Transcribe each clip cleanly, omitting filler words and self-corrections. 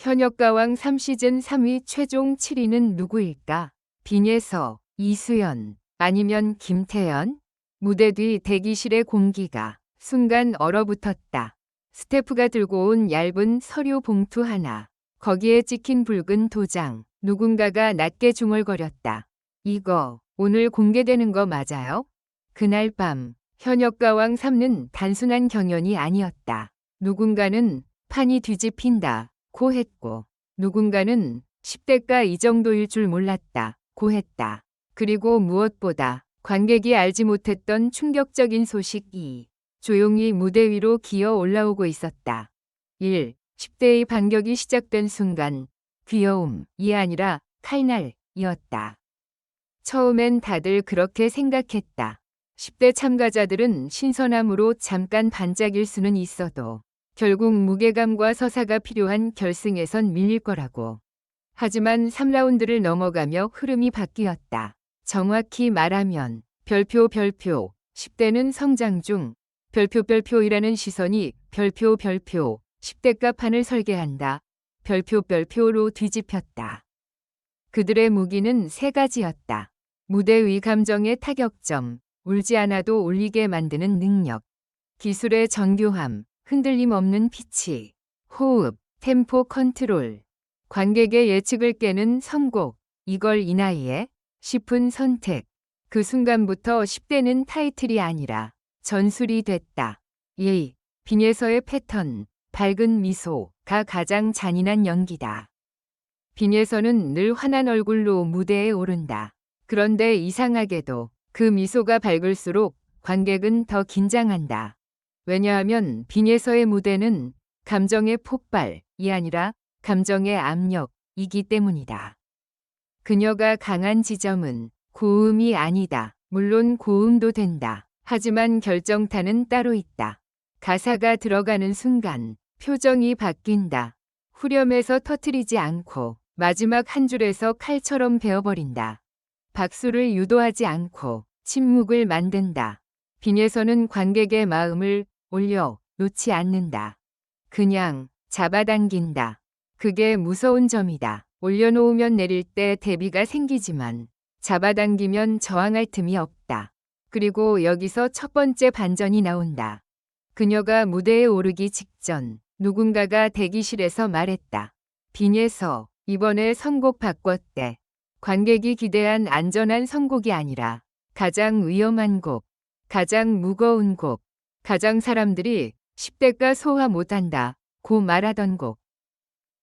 현역가왕 3시즌 3위 최종 7위는 누구일까? 빈예서, 이수연, 아니면 김태연? 무대 뒤 대기실의 공기가 순간 얼어붙었다. 스태프가 들고 온 얇은 서류 봉투 하나. 거기에 찍힌 붉은 도장. 누군가가 낮게 중얼거렸다. 이거 오늘 공개되는 거 맞아요? 그날 밤 현역가왕 3는 단순한 경연이 아니었다. 누군가는 판이 뒤집힌다 고 했고 누군가는 10대가 이 정도일 줄 몰랐다 고 했다. 그리고 무엇보다 관객이 알지 못했던 충격적인 소식이 조용히 무대 위로 기어 올라오고 있었다. 1. 10대의 반격이 시작된 순간 귀여움이 아니라 칼날이었다. 처음엔 다들 그렇게 생각했다. 10대 참가자들은 신선함으로 잠깐 반짝일 수는 있어도 결국 무게감과 서사가 필요한 결승에선 밀릴 거라고. 하지만 3라운드를 넘어가며 흐름이 바뀌었다. 정확히 말하면 별표 10대는 성장 중 별표이라는 시선이 별표 10대가 판을 설계한다. 별표로 뒤집혔다. 그들의 무기는 세 가지였다. 무대 위 감정의 타격점, 울지 않아도 울리게 만드는 능력, 기술의 정교함, 흔들림 없는 피치, 호흡, 템포 컨트롤, 관객의 예측을 깨는 선곡, 이걸 이 나이에 싶은 선택. 그 순간부터 10대는 타이틀이 아니라 전술이 됐다. 빈예서의 패턴, 밝은 미소가 가장 잔인한 연기다. 빈예서는 늘 환한 얼굴로 무대에 오른다. 그런데 이상하게도 그 미소가 밝을수록 관객은 더 긴장한다. 왜냐하면 빈예서의 무대는 감정의 폭발이 아니라 감정의 압력이기 때문이다. 그녀가 강한 지점은 고음이 아니다. 물론 고음도 된다. 하지만 결정타는 따로 있다. 가사가 들어가는 순간 표정이 바뀐다. 후렴에서 터트리지 않고 마지막 한 줄에서 칼처럼 베어버린다. 박수를 유도하지 않고 침묵을 만든다. 빈예서는 관객의 마음을 올려 놓지 않는다. 그냥 잡아당긴다. 그게 무서운 점이다. 올려놓으면 내릴 때 대비가 생기지만 잡아당기면 저항할 틈이 없다. 그리고 여기서 첫 번째 반전이 나온다. 그녀가 무대에 오르기 직전 누군가가 대기실에서 말했다. 빈예서, 이번에 선곡 바꿨대. 관객이 기대한 안전한 선곡이 아니라 가장 위험한 곡, 가장 무거운 곡, 가장 사람들이 10대가 소화 못한다 고 말하던 곡.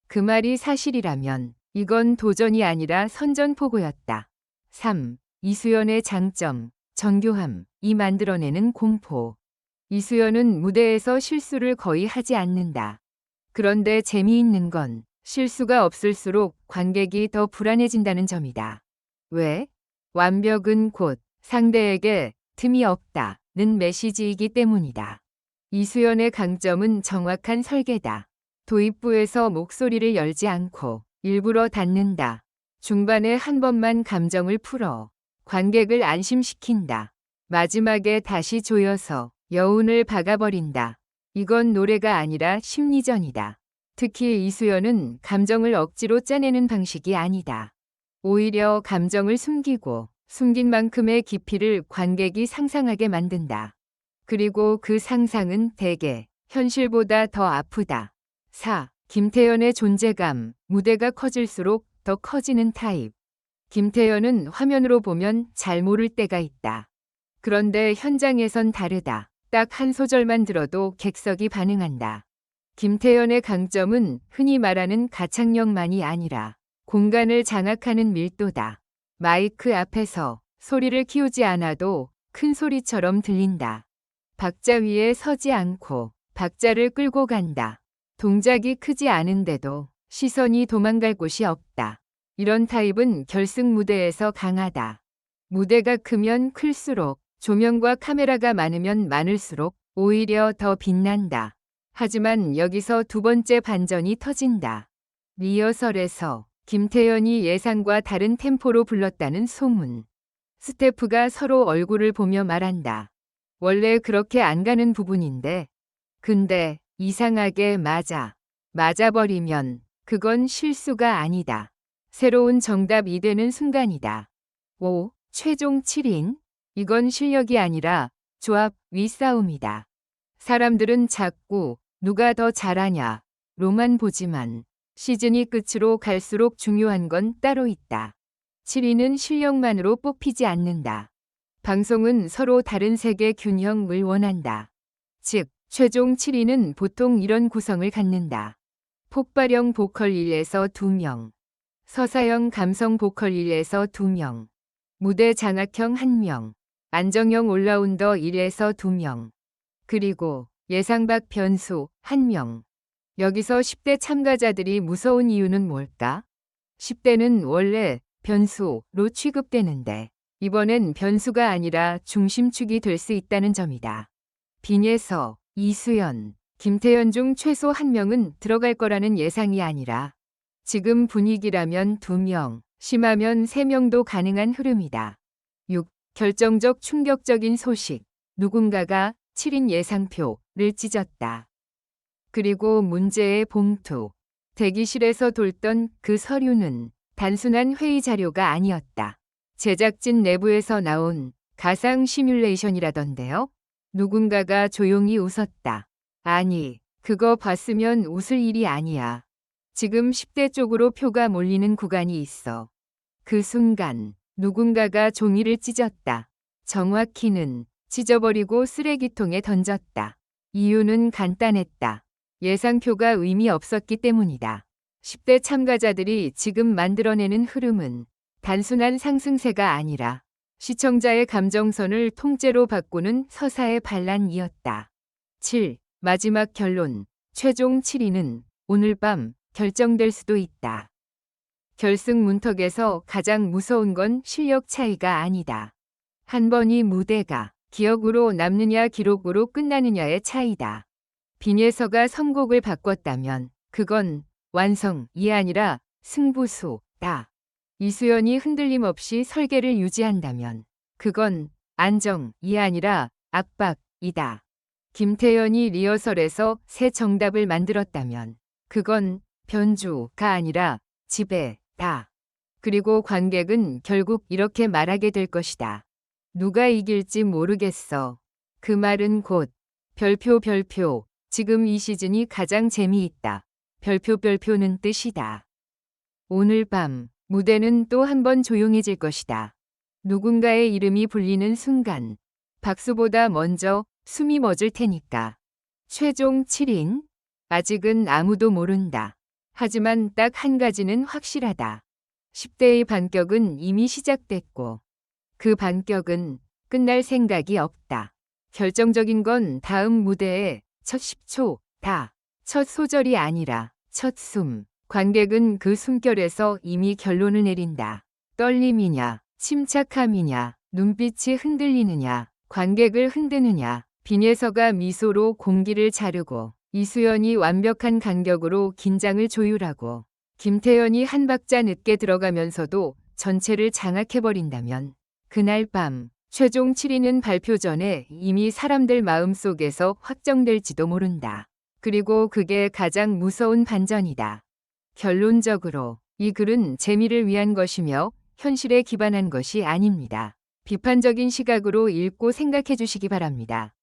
그 말이 사실이라면 이건 도전이 아니라 선전포고였다. 3. 이수연의 장점, 정교함이 만들어내는 공포. 이수연은 무대에서 실수를 거의 하지 않는다. 그런데 재미있는 건 실수가 없을수록 관객이 더 불안해진다는 점이다. 왜? 완벽은 곧 상대에게 틈이 없다는 메시지이기 때문이다. 이수연의 강점은 정확한 설계다. 도입부에서 목소리를 열지 않고 일부러 닫는다. 중반에 한 번만 감정을 풀어 관객을 안심시킨다. 마지막에 다시 조여서 여운을 박아버린다. 이건 노래가 아니라 심리전이다. 특히 이수연은 감정을 억지로 짜내는 방식이 아니다. 오히려 감정을 숨기고 숨긴 만큼의 깊이를 관객이 상상하게 만든다. 그리고 그 상상은 대개 현실보다 더 아프다. 4. 김태연의 존재감, 무대가 커질수록 더 커지는 타입. 김태연은 화면으로 보면 잘 모를 때가 있다. 그런데 현장에선 다르다. 딱 한 소절만 들어도 객석이 반응한다. 김태연의 강점은 흔히 말하는 가창력만이 아니라 공간을 장악하는 밀도다. 마이크 앞에서 소리를 키우지 않아도 큰 소리처럼 들린다. 박자 위에 서지 않고 박자를 끌고 간다. 동작이 크지 않은데도 시선이 도망갈 곳이 없다. 이런 타입은 결승 무대에서 강하다. 무대가 크면 클수록 조명과 카메라가 많으면 많을수록 오히려 더 빛난다. 하지만 여기서 두 번째 반전이 터진다. 리허설에서 김태연이 예상과 다른 템포로 불렀다는 소문. 스태프가 서로 얼굴을 보며 말한다. 원래 그렇게 안 가는 부분인데. 근데 이상하게 맞아버리면 그건 실수가 아니다. 새로운 정답이 되는 순간이다. 5. 최종 7인. 이건 실력이 아니라 조합 윗싸움이다. 사람들은 자꾸 누가 더 잘하냐 로만 보지만 시즌이 끝으로 갈수록 중요한 건 따로 있다. 7위는 실력만으로 뽑히지 않는다. 방송은 서로 다른 색의 균형을 원한다. 즉, 최종 7위는 보통 이런 구성을 갖는다. 폭발형 보컬 1에서 2명, 서사형 감성 보컬 1에서 2명, 무대 장악형 1명, 안정형 올라운더 1에서 2명, 그리고 예상 밖 변수 1명. 여기서 10대 참가자들이 무서운 이유는 뭘까? 10대는 원래 변수로 취급되는데 이번엔 변수가 아니라 중심축이 될 수 있다는 점이다. 빈예서, 이수연, 김태현 중 최소 1명은 들어갈 거라는 예상이 아니라 지금 분위기라면 2명, 심하면 3명도 가능한 흐름이다. 6. 결정적 충격적인 소식. 누군가가 7인 예상표를 찢었다. 그리고 문제의 봉투. 대기실에서 돌던 그 서류는 단순한 회의 자료가 아니었다. 제작진 내부에서 나온 가상 시뮬레이션이라던데요. 누군가가 조용히 웃었다. 아니, 그거 봤으면 웃을 일이 아니야. 지금 10대 쪽으로 표가 몰리는 구간이 있어. 그 순간 누군가가 종이를 찢었다. 정확히는 찢어버리고 쓰레기통에 던졌다. 이유는 간단했다. 예상표가 의미 없었기 때문이다. 10대 참가자들이 지금 만들어내는 흐름은 단순한 상승세가 아니라 시청자의 감정선을 통째로 바꾸는 서사의 반란이었다. 7. 마지막 결론. 최종 7위는 오늘 밤 결정될 수도 있다. 결승 문턱에서 가장 무서운 건 실력 차이가 아니다. 한 번이 무대가 기억으로 남느냐 기록으로 끝나느냐의 차이다. 빈예서가 선곡을 바꿨다면 그건 완성이 아니라 승부수다. 이수연이 흔들림 없이 설계를 유지한다면 그건 안정이 아니라 압박이다. 김태현이 리허설에서 새 정답을 만들었다면 그건 변주가 아니라 지배다. 그리고 관객은 결국 이렇게 말하게 될 것이다. 누가 이길지 모르겠어. 그 말은 곧 별표. 지금 이 시즌이 가장 재미있다. 별표는 뜻이다. 오늘 밤 무대는 또 한 번 조용해질 것이다. 누군가의 이름이 불리는 순간 박수보다 먼저 숨이 멎을 테니까. 최종 7인? 아직은 아무도 모른다. 하지만 딱 한 가지는 확실하다. 10대의 반격은 이미 시작됐고 그 반격은 끝날 생각이 없다. 결정적인 건 다음 무대의 첫 10초다. 첫 소절이 아니라 첫 숨. 관객은 그 숨결에서 이미 결론을 내린다. 떨림이냐, 침착함이냐, 눈빛이 흔들리느냐, 관객을 흔드느냐. 빈예서가 미소로 공기를 자르고 이수연이 완벽한 간격으로 긴장을 조율하고 김태현이 한 박자 늦게 들어가면서도 전체를 장악해버린다면 그날 밤 최종 7위는 발표 전에 이미 사람들 마음속에서 확정될지도 모른다. 그리고 그게 가장 무서운 반전이다. 결론적으로 이 글은 재미를 위한 것이며 현실에 기반한 것이 아닙니다. 비판적인 시각으로 읽고 생각해 주시기 바랍니다.